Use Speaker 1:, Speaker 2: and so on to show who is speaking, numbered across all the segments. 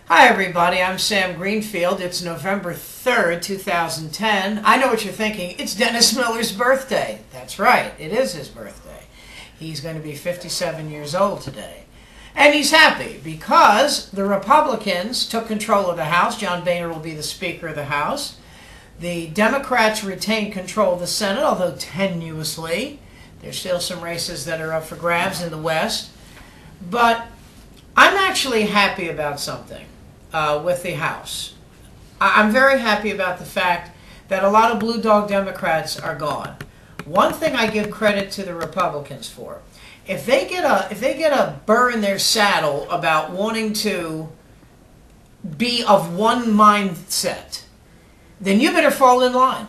Speaker 1: Hi everybody, I'm Sam Greenfield. It's November 3rd, 2010. I know what you're thinking. It's Dennis Miller's birthday. That's right, it is his birthday. He's going to be 57 years old today. And he's happy because the Republicans took control of the House. John Boehner will be the Speaker of the House. The Democrats retain control of the Senate, although tenuously. There's still some races that are up for grabs in the West. But I'm actually happy about something with the House. I'm very happy about the fact that a lot of blue dog Democrats are gone. One thing I give credit to the Republicans for, if they get a burr in their saddle about wanting to be of one mindset, then you better fall in line.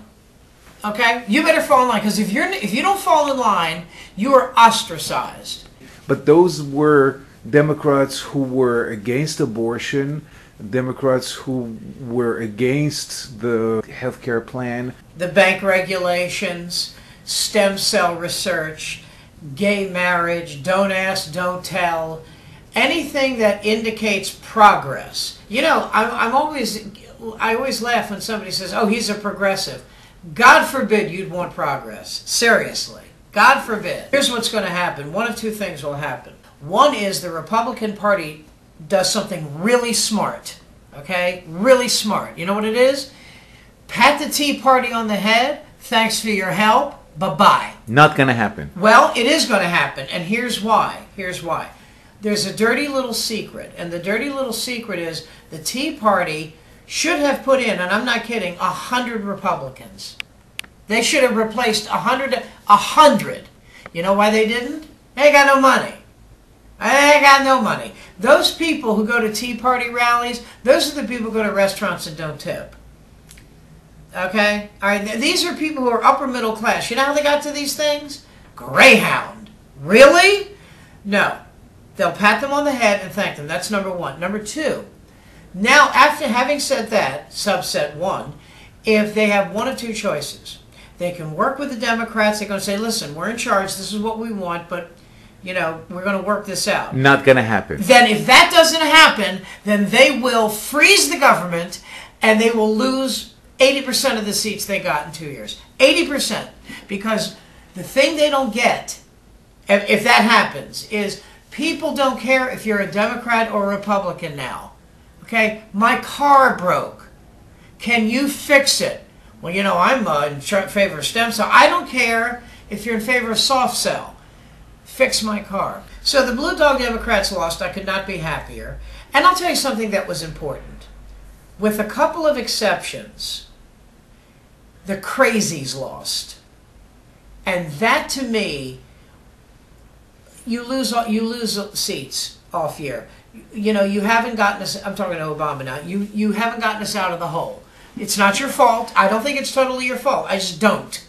Speaker 1: Okay? You better fall in line, because if you don't fall in line, you are ostracized.
Speaker 2: But those were Democrats who were against abortion, Democrats who were against the healthcare plan,
Speaker 1: the bank regulations, stem cell research, gay marriage, don't ask, don't tell, anything that indicates progress. You know, I always laugh when somebody says, oh, he's a progressive. God forbid you'd want progress. Seriously. God forbid. Here's what's going to happen. One of two things will happen. One is the Republican Party does something really smart. Okay? Really smart. You know what it is? Pat the Tea Party on the head. Thanks for your help. Bye-bye.
Speaker 2: Not going to happen.
Speaker 1: Well, it is going to happen. And here's why. Here's why. There's a dirty little secret. And the dirty little secret is the Tea Party should have put in, and I'm not kidding, 100 Republicans. They should have replaced 100. You know why they didn't? They ain't got no money. They ain't got no money. Those people who go to Tea Party rallies, those are the people who go to restaurants and don't tip. Okay? All right. These are people who are upper middle class. You know how they got to these things? Greyhound. Really? No. They'll pat them on the head and thank them. That's number one. Number two, now after having said that, subset one, if they have one of two choices, they can work with the Democrats. They're going to say, listen, we're in charge. This is what we want, but, you know, we're going to work this out.
Speaker 2: Not going to happen.
Speaker 1: Then if that doesn't happen, then they will freeze the government and they will lose 80% of the seats they got in 2 years. 80%. Because the thing they don't get, if that happens, is people don't care if you're a Democrat or a Republican now. Okay? My car broke. Can you fix it? Well, you know, I'm in favor of stem cell. I don't care if you're in favor of soft cell. Fix my car. So the blue dog Democrats lost. I could not be happier. And I'll tell you something that was important. With a couple of exceptions, the crazies lost. And that, to me, you lose seats off year. You know, you haven't gotten us, I'm talking to Obama now, you haven't gotten us out of the hole. It's not your fault. I don't think it's totally your fault. I just don't.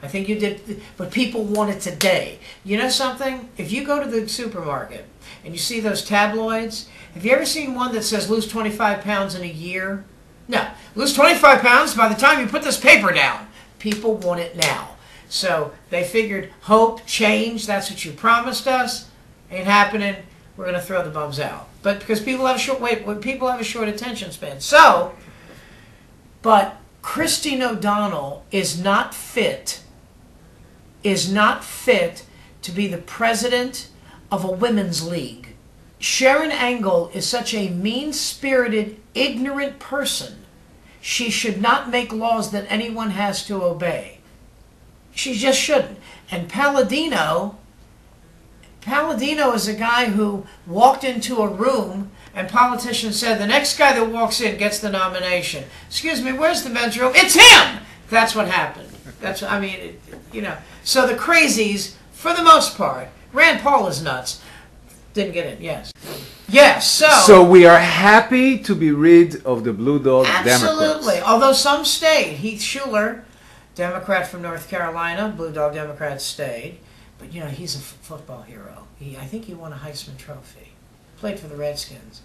Speaker 1: I think you did, but people want it today. You know something? If you go to the supermarket and you see those tabloids, have you ever seen one that says lose 25 pounds in a year? No. Lose 25 pounds by the time you put this paper down. People want it now. So they figured hope, change, that's what you promised us. Ain't happening. We're going to throw the bums out. But because people have a short attention span. So, but Christine O'Donnell is not fit to be the president of a women's league. Sharon Angle is such a mean-spirited, ignorant person. She should not make laws that anyone has to obey. She just shouldn't. And Palladino is a guy who walked into a room and politicians said, the next guy that walks in gets the nomination. Excuse me, where's the men's room? It's him! That's what happened. You know. So the crazies, for the most part, Rand Paul is nuts. Didn't get it, yes. Yes,
Speaker 2: So we are happy to be rid of the blue dog Democrats.
Speaker 1: Absolutely. Although some stayed. Heath Shuler, Democrat from North Carolina, blue dog Democrat, stayed. But, you know, he's a football hero. I think he won a Heisman Trophy. Played for the Redskins.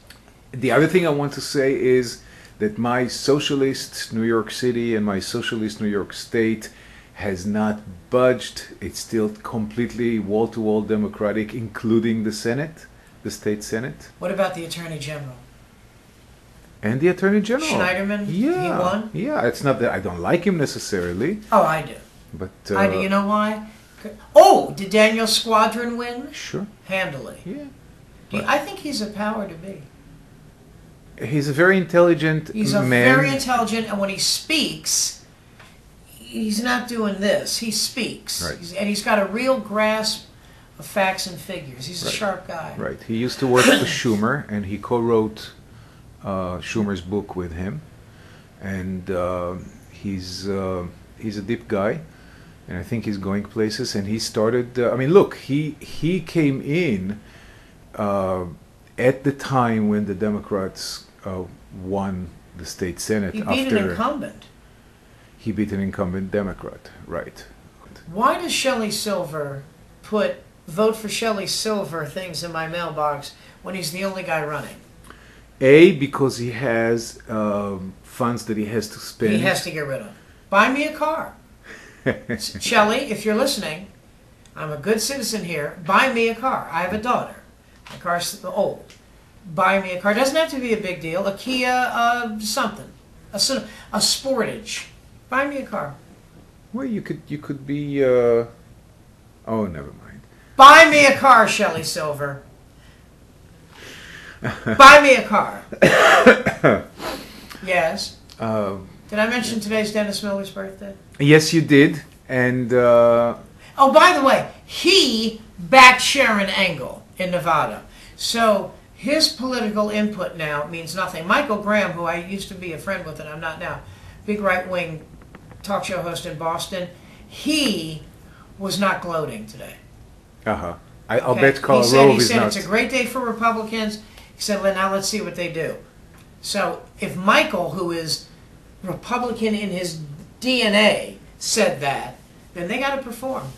Speaker 2: The other thing I want to say is that my socialist New York City and my socialist New York State has not budged. It's still completely wall-to-wall Democratic, including the Senate, the state Senate.
Speaker 1: What about the Attorney General?
Speaker 2: And the Attorney General.
Speaker 1: Schneiderman,
Speaker 2: Yeah.
Speaker 1: he won?
Speaker 2: Yeah, it's not that I don't like him necessarily,
Speaker 1: Oh, I do.
Speaker 2: but...
Speaker 1: I do. You know why? Oh, did Daniel's squadron win?
Speaker 2: Sure.
Speaker 1: Handily.
Speaker 2: Yeah.
Speaker 1: I think he's a power to be.
Speaker 2: He's a very intelligent
Speaker 1: He's a
Speaker 2: man.
Speaker 1: very intelligent, and when he speaks, he's not doing this. He speaks.
Speaker 2: Right.
Speaker 1: And he's got a real grasp of facts and figures. He's a
Speaker 2: Right.
Speaker 1: sharp guy.
Speaker 2: Right. He used to work for Schumer, and he co-wrote Schumer's book with him. And he's a deep guy, and I think he's going places. And he started. I mean, look, he came in at the time when the Democrats won the state Senate.
Speaker 1: He beat an incumbent.
Speaker 2: He beat an incumbent Democrat, right?
Speaker 1: Why does Shelley Silver put vote for Shelley Silver things in my mailbox when he's the only guy running?
Speaker 2: A, because he has funds that he has to spend.
Speaker 1: He has to get rid of. Buy me a car. Shelley, if you're listening, I'm a good citizen here. Buy me a car. I have a daughter. My car's old. Buy me a car. Doesn't have to be a big deal. A Kia, something. A Sportage. Buy me a car.
Speaker 2: Well, you could be. Oh, never mind.
Speaker 1: Buy me a car, Shelley Silver. Buy me a car. Yes. Did I mention today's Dennis Miller's birthday?
Speaker 2: Yes, you did. And
Speaker 1: oh, by the way, he backed Sharon Engel in Nevada. So his political input now means nothing. Michael Graham, who I used to be a friend with and I'm not now, big right-wing talk show host in Boston, he was not gloating today.
Speaker 2: I'll bet Karl
Speaker 1: he
Speaker 2: Rove is
Speaker 1: said
Speaker 2: not.
Speaker 1: It's a great day for Republicans. He said, well, now let's see what they do. So if Michael, who is Republican in his DNA, said that, then they got to perform.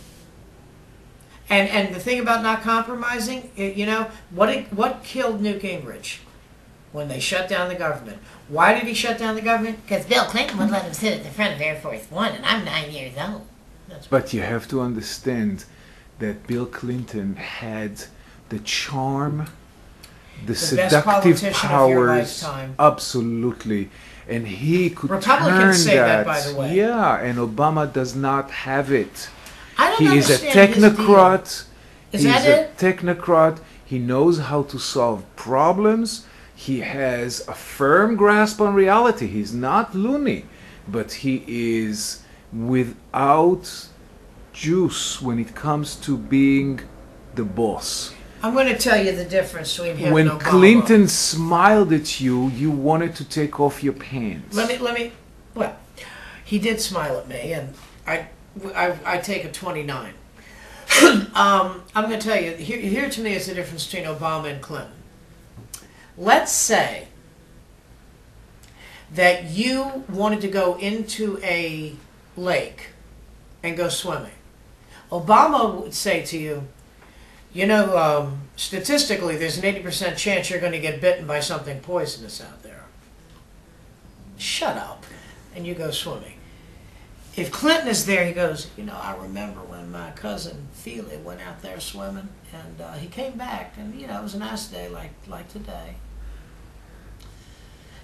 Speaker 1: And the thing about not compromising, you know, what killed Newt Gingrich? When they shut down the government. Why did he shut down the government? Because Bill Clinton would let him sit at the front of Air Force One, and I'm 9 years old.
Speaker 2: But you have to understand that Bill Clinton had the charm, the seductive powers, absolutely, and he could
Speaker 1: Republicans
Speaker 2: turn
Speaker 1: say that, by the way.
Speaker 2: Yeah, and Obama does not have it.
Speaker 1: I don't
Speaker 2: He is a
Speaker 1: understand his
Speaker 2: technocrat.
Speaker 1: deal. Is that it?
Speaker 2: He's a technocrat. He knows how to solve problems. He has a firm grasp on reality. He's not loony, but he is without juice when it comes to being the boss.
Speaker 1: I'm going to tell you the difference between him
Speaker 2: When
Speaker 1: and Obama.
Speaker 2: Clinton smiled at you, you wanted to take off your pants.
Speaker 1: Let me. Well, he did smile at me, and I take a 29. I'm going to tell you. Here to me is the difference between Obama and Clinton. Let's say that you wanted to go into a lake and go swimming. Obama would say to you, you know, statistically, there's an 80% chance you're going to get bitten by something poisonous out there. Shut up. And you go swimming. If Clinton is there, he goes, you know, I remember when my cousin Feely went out there swimming, and he came back, and, you know, it was a nice day like today.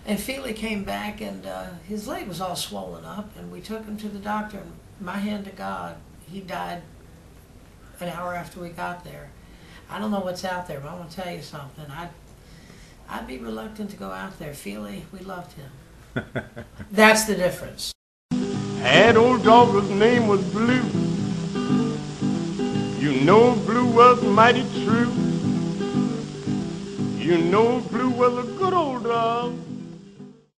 Speaker 1: And Feely came back, and his leg was all swollen up, and we took him to the doctor, and my hand to God, he died an hour after we got there. I don't know what's out there, but I'm going to tell you something. I'd be reluctant to go out there. Feely, we loved him. That's the difference.
Speaker 3: Had old dog whose name was Blue. You know Blue was mighty true. You know Blue was a good old dog.